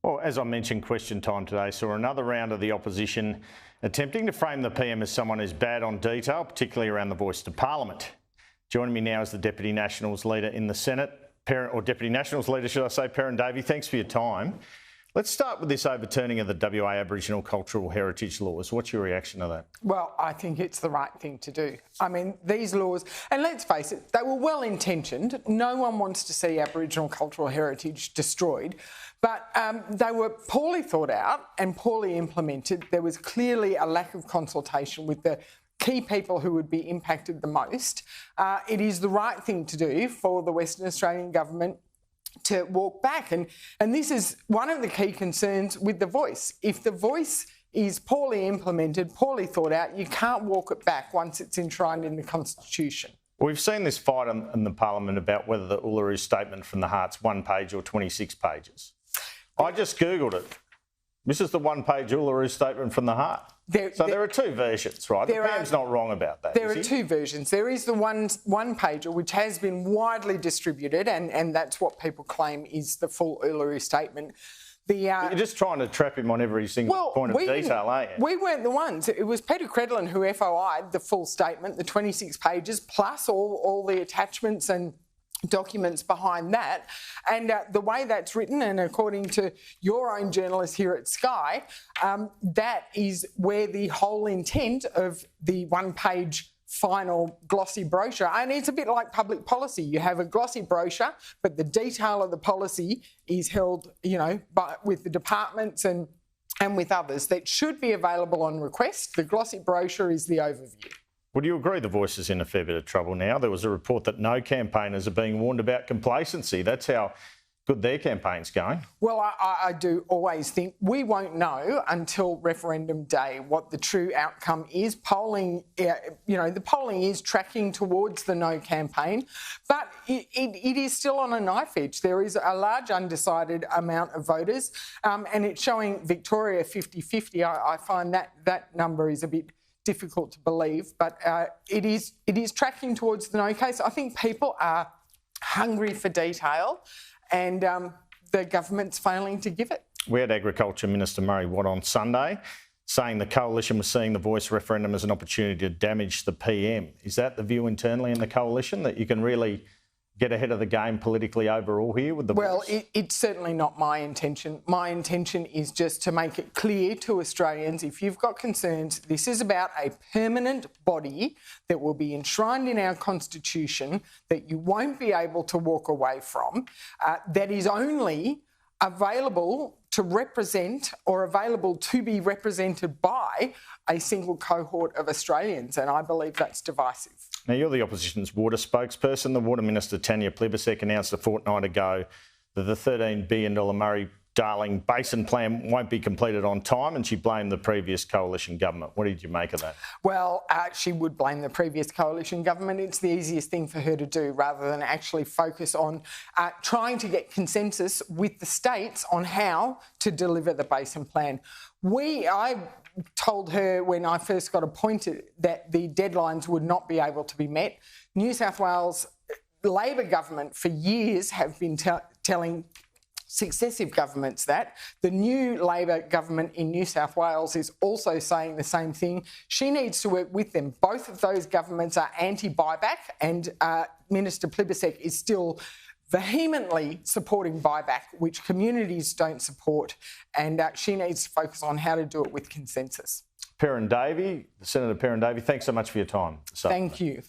Well, as I mentioned, Question Time today saw another round of the opposition attempting to frame the PM as someone who's bad on detail, particularly around the voice to Parliament. Joining me now is the Deputy Nationals Leader in the Senate, Deputy Nationals Leader, should I say, Perin Davey. Thanks for your time. Let's start with this overturning of the WA Aboriginal Cultural Heritage laws. What's your reaction to that? Well, I think it's the right thing to do. I mean, these laws, and let's face it, they were well intentioned. No one wants to see Aboriginal cultural heritage destroyed, but they were poorly thought out and poorly implemented. There was clearly a lack of consultation with the key people who would be impacted the most. It is the right thing to do for the Western Australian government to walk back. And this is one of the key concerns with the voice. If the voice is poorly implemented, poorly thought out, you can't walk it back once it's enshrined in the Constitution. We've seen this fight in the Parliament about whether the Uluru Statement from the Heart's 1 page or 26 pages. I just Googled it. This is the 1 page Uluru Statement from the Heart. There are two versions, right? The PM's not wrong about that. There are two versions. There is the one pager, which has been widely distributed, and that's what people claim is the full Uluru Statement. You're just trying to trap him on every single point of detail, aren't you? We weren't the ones. It was Peter Credlin who FOI'd the full statement, the 26 pages, plus all the attachments and documents behind that. And the way that's written, and according to your own journalist here at Sky, that is where the whole intent of the 1 page final glossy brochure, and it's a bit like public policy. You have a glossy brochure, but the detail of the policy is held, with the departments and with others. That should be available on request. The glossy brochure is the overview. Would you agree the voice is in a fair bit of trouble now? There was a report that no campaigners are being warned about complacency. That's how good their campaign's going. Well, I do always think we won't know until referendum day what the true outcome is. Polling, the polling is tracking towards the no campaign, but it is still on a knife edge. There is a large undecided amount of voters, and it's showing Victoria 50-50. I find that number is a bit difficult to believe, but it is tracking towards the no case. I think people are hungry for detail, and the government's failing to give it. We had Agriculture Minister Murray Watt on Sunday saying the coalition was seeing the voice referendum as an opportunity to damage the PM. Is that the view internally in the coalition, that you can really get ahead of the game politically overall here with the voice? Well, it's certainly not my intention. My intention is just to make it clear to Australians, if you've got concerns, this is about a permanent body that will be enshrined in our Constitution, that you won't be able to walk away from, that is only available to represent or available to be represented by a single cohort of Australians, and I believe that's divisive. Now, you're the opposition's water spokesperson. The Water Minister, Tanya Plibersek, announced a fortnight ago that the $13 billion Murray-Darling Basin Plan won't be completed on time, and she blamed the previous coalition government. What did you make of that? Well, she would blame the previous coalition government. It's the easiest thing for her to do, rather than actually focus on trying to get consensus with the states on how to deliver the Basin Plan. I told her when I first got appointed that the deadlines would not be able to be met. New South Wales Labor government for years have been telling successive governments that. The new Labor government in New South Wales is also saying the same thing. She needs to work with them. Both of those governments are anti-buyback, and Minister Plibersek is still vehemently supporting buyback, which communities don't support, and she needs to focus on how to do it with consensus. Perin Davey, Senator Perin Davey, thanks so much for your time. Thank you.